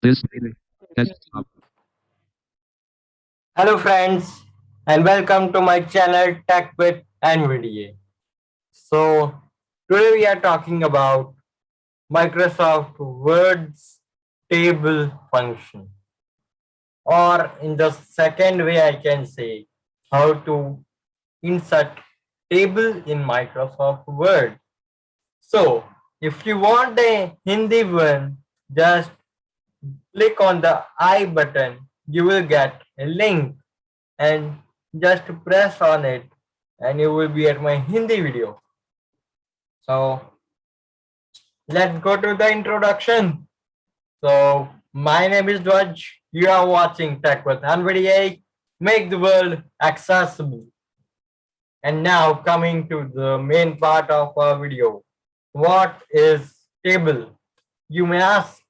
This desktop. Hello friends and welcome to my channel Tech with NVDA. So today we are talking about Microsoft Word's table function, or in the second way I can say how to insert table in Microsoft Word. So if you want a Hindi one, just click on the I button. You will get a link and just press on it and you will be at my Hindi video. So let's go to the introduction. So my name is Dwaj. You are watching Tech with NVDA. Make the world accessible. And now coming to the main part of our video. What is table? You may ask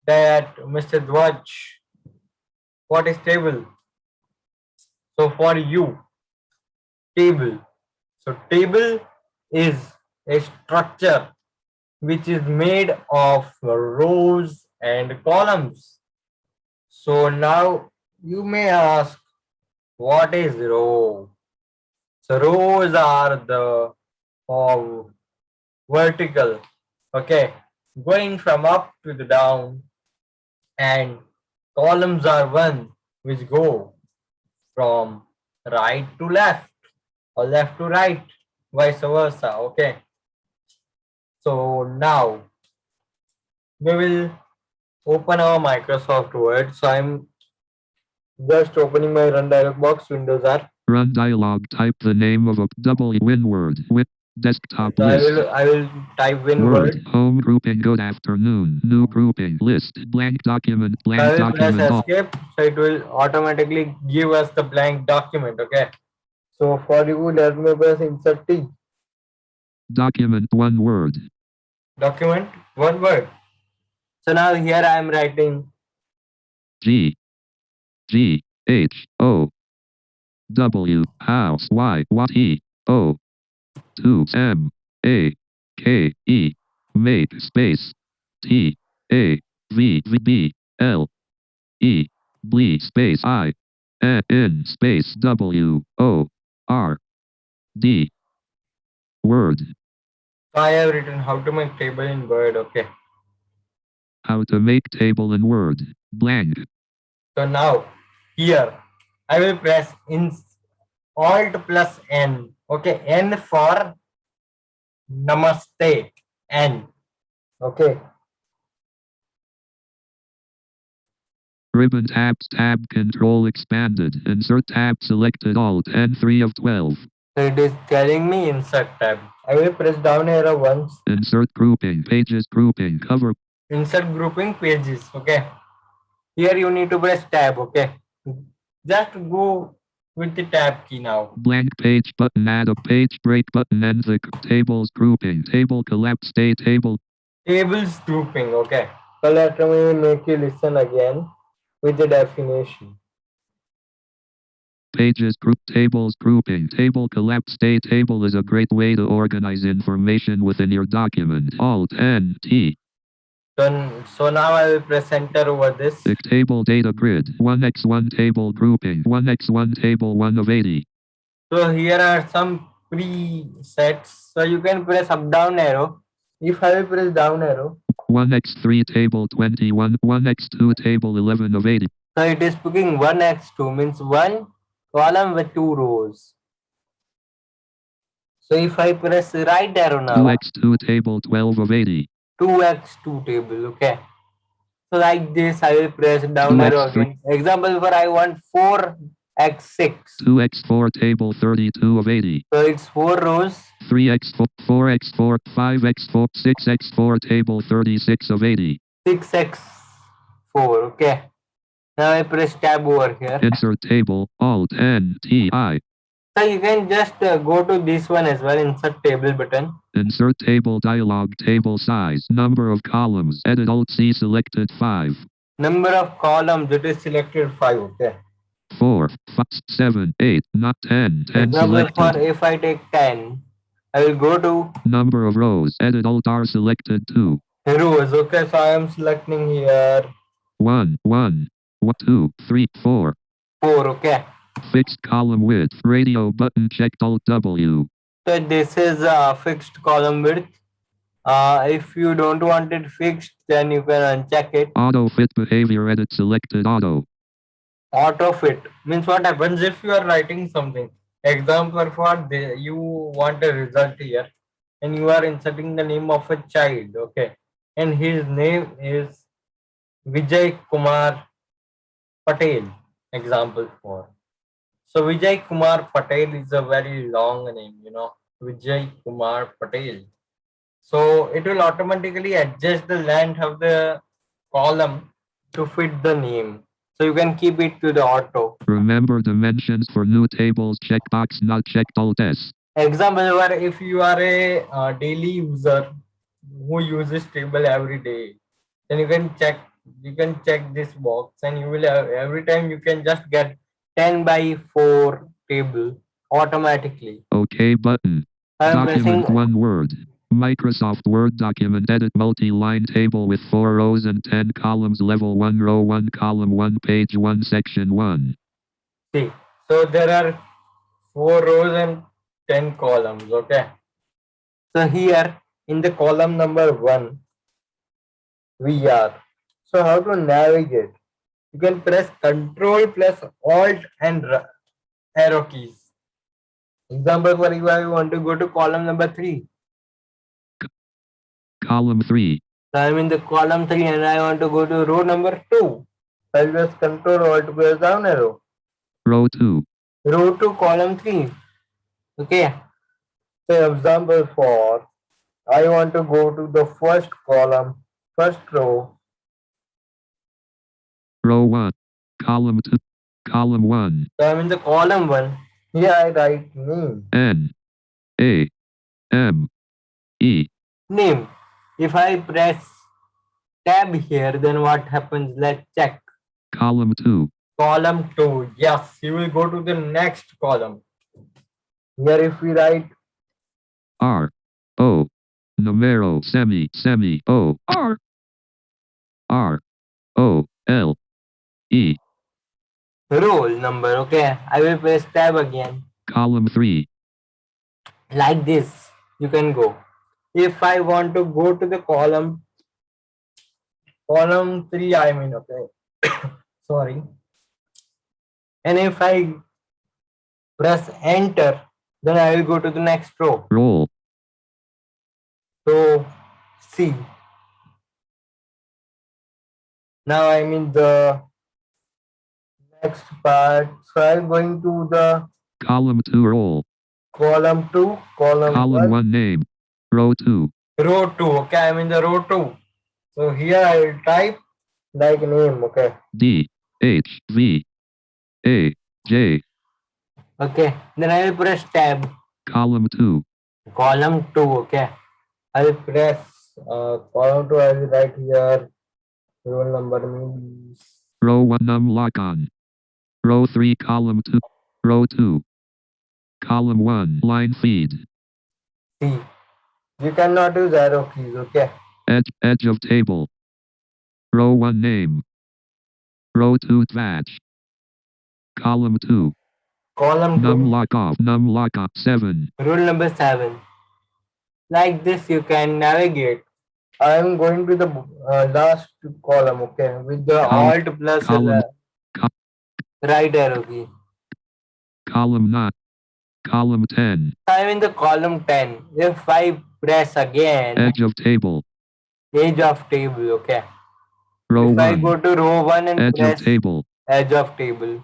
that Mr. Dwaj, what is table? So for you, table. So table is a structure which is made of rows and columns. So now you may ask, what is row? So rows are the vertical, okay, going from up to the down, and columns are one which go from right to left or left to right, vice versa. Okay, so now we will open our Microsoft Word. So I'm just opening my run dialog box. Windows are. Run dialog. Type the name of a double win word. With desktop So list. I will type in Word. Home grouping. Good afternoon. New grouping. List. Blank document. Blank I will press document. escape. So it will automatically give us the blank document. Okay. So for you, let me press insert T. Document. One word. Document. One word. So now here I am writing G. G. H. O. W. House. Y. What. E. O. 2. M. A. K. E. Make space. T. A. V. V. B. L. E. B space I. N space W. O. R. D. Word. I have written how to make table in Word. Okay. How to make table in Word. Blank. So now here I will press in Alt plus N. Okay. N for Namaste. N. Okay. Ribbon tab control expanded. Insert tab selected Alt N3 of 12. So it is telling me insert tab. I will press down arrow once. Insert grouping. Pages grouping. Cover. Insert grouping pages. Okay. Here you need to press tab. Okay. Just go with the tab key now. Blank page button. Add a page break button. End the tables grouping. Table collapse. Stay table. Tables grouping. Okay. So let me make you listen again with the definition. Pages group tables grouping. Table collapse. Stay table is a great way to organize information within your document. Alt N T. So now I will press enter over this. Table data grid. 1x1 table grouping. 1x1 table 1 of 80. So here are some presets. So you can press up down arrow. If I will press down arrow. 1x3 table 21. 1x2 table 11 of 80. So it is picking 1x2 means one column with two rows. So if I press right arrow now. 2x2 table 12 of 80. 2x2 table. Okay. So like this, I will press down arrow again. Example for I want 4x6. 2x4 table 32 of 80. So it's 4 rows. 3x4, 4x4, 5x4, 6x4 table 36 of 80. 6x4. Okay. Now I press tab over here. Insert table, Alt N T I. So you can just go to this one as well, insert table button. Insert table dialog, table size, number of columns, edit Alt C selected 5. Number of columns, it is selected 5, okay. 4, 5, 7, 8, not 10, 10 Example selected. for if I take 10, I will go to number of rows, edit Alt R selected 2. rows, okay, so I am selecting here 1, 1, 2, 3, 4. 4, okay. Fixed column width. Radio button checked. Alt W. So this is fixed column width. If you don't want it fixed, then you can uncheck it. Auto fit behavior edit selected auto. Auto fit means what happens if you are writing something. Example for you want a result here, and you are inserting the name of a child, okay, and his name is Vijay Kumar Patel. Example for. So Vijay Kumar Patel is a very long name, Vijay Kumar Patel. So it will automatically adjust the length of the column to fit the name. So you can keep it to the auto. Remember dimensions for new tables. Checkbox not checked. Alt S. Example, where if you are a daily user who uses table every day, then you can check this box, and you will have, every time you can just get 10 by 4 table automatically. OK button. I'm Document pressing one word. Microsoft Word document edit multi-line table with 4 rows and 10 columns, level 1, row 1, column 1, page 1, section 1. See, so there are 4 rows and 10 columns, okay. So here in the column number 1 we are. So how to navigate? You can press Control plus Alt and arrow keys. Example for you, I want to go to column number 3. Column 3. So I'm in the column 3 and I want to go to row number 2. I'll press Control Alt press down arrow. Row 2. Row 2, column 3. Okay. So example for, I want to go to the first column, first row. Row 1. Column 2. Column 1. So I'm in the column 1. Here I write name. N. A. M. E. Name. If I press tab here, then what happens? Let's check. Column 2. Column 2. Yes, you will go to the next column. Here if we write R. O. Numero semi O. R. R. O. L. E. roll number, okay. I will press tab again. Column 3. Like this, you can go. If I want to go to the column 3, I mean, okay. Sorry. And if I press enter, then I will go to the next row. Roll. So, see. Now I'm in the next part. So I'm going to the Column 2 roll. column 2, column 1 name. Row 2. row 2. Okay, I'm in the row 2. So here I will type like name, okay. D. H. V. A. J. Okay, then I will press tab. Column 2. Column 2, okay. I will press column 2, I will write here roll number means. Row 1 num lock on. Row 3 column 2. Row 2. Column 1 line feed. See, you cannot use arrow keys, okay. Edge of table. Row 1 name. Row 2 batch. Column 2. Column 2. Num lock off. 7. Rule number 7. Like this you can navigate. I am going to the last column, okay, with the Alt plus right arrow key. Column 9. Column 10. I am in the column 10. If I press again. Edge of table. Edge of table, okay. Row if 1. I go to row 1 and edge press of table. Edge of table.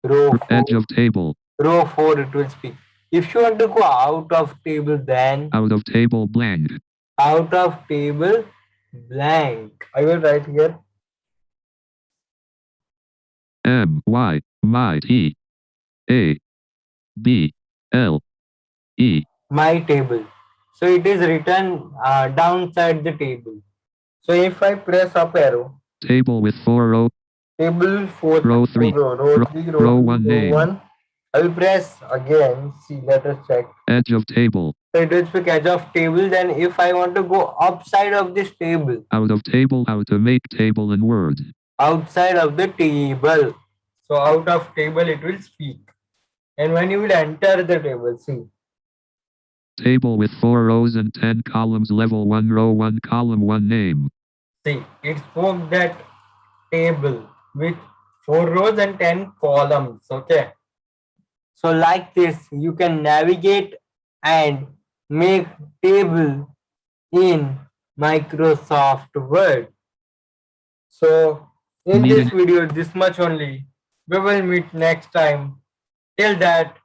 Row 4. Edge of table. Row 4 it will speak. If you want to go out of table, then out of table blank. Out of table blank. I will write here. M Y my T A B L E. My table. So it is written downside the table. So if I press up arrow. Table with 4 row. Table 4. Row 3. Row 3. Row 1 row name. 1. I will press again. See, let us check. Edge of table. So it will speak edge of table. Then if I want to go upside of this table, Out of table, how to make table in Word. outside of the table. So out of table it will speak. And when you will enter the table, see. Table with 4 rows and 10 columns, level 1, row 1, column 1, name. See, it spoke that table with 4 rows and 10 columns. Okay. So like this, you can navigate and make table in Microsoft Word. So in this video, this much only. We will meet next time. Till that,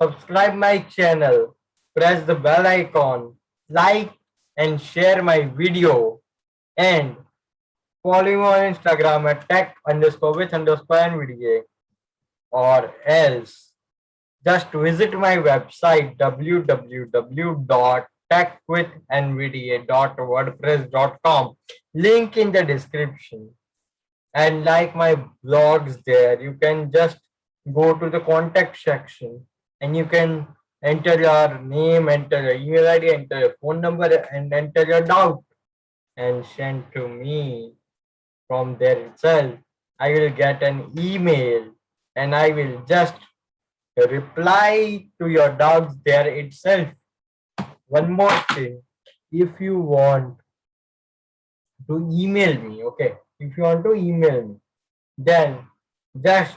subscribe my channel, press the bell icon, like and share my video, and follow me on Instagram at tech_with_NVDA, or else just visit my website www.techwithnvda.wordpress.com, link in the description, and like my blogs there. You can just go to the contact section and you can enter your name, enter your email ID, enter your phone number, and enter your doubt and send to me. From there itself, I will get an email and I will just reply to your doubts there itself. One more thing, if you want to email me, okay, if you want to email me, then just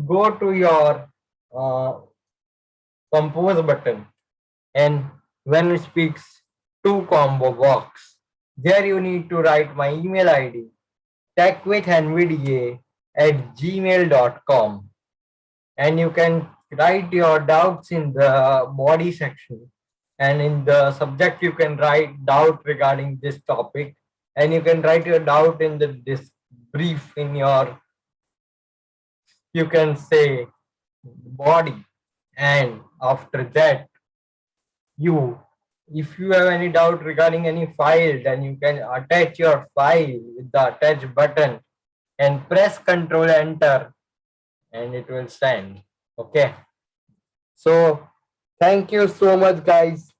go to your compose button, and when it speaks to combo box, there you need to write my email ID techwithnvda@gmail.com, and you can write your doubts in the body section, and in the subject you can write doubt regarding this topic, and you can write your doubt in this brief in your, you can say, body. And after that, you, if you have any doubt regarding any file, then you can attach your file with the attach button and press Ctrl Enter, and it will send. Okay. So thank you so much, guys.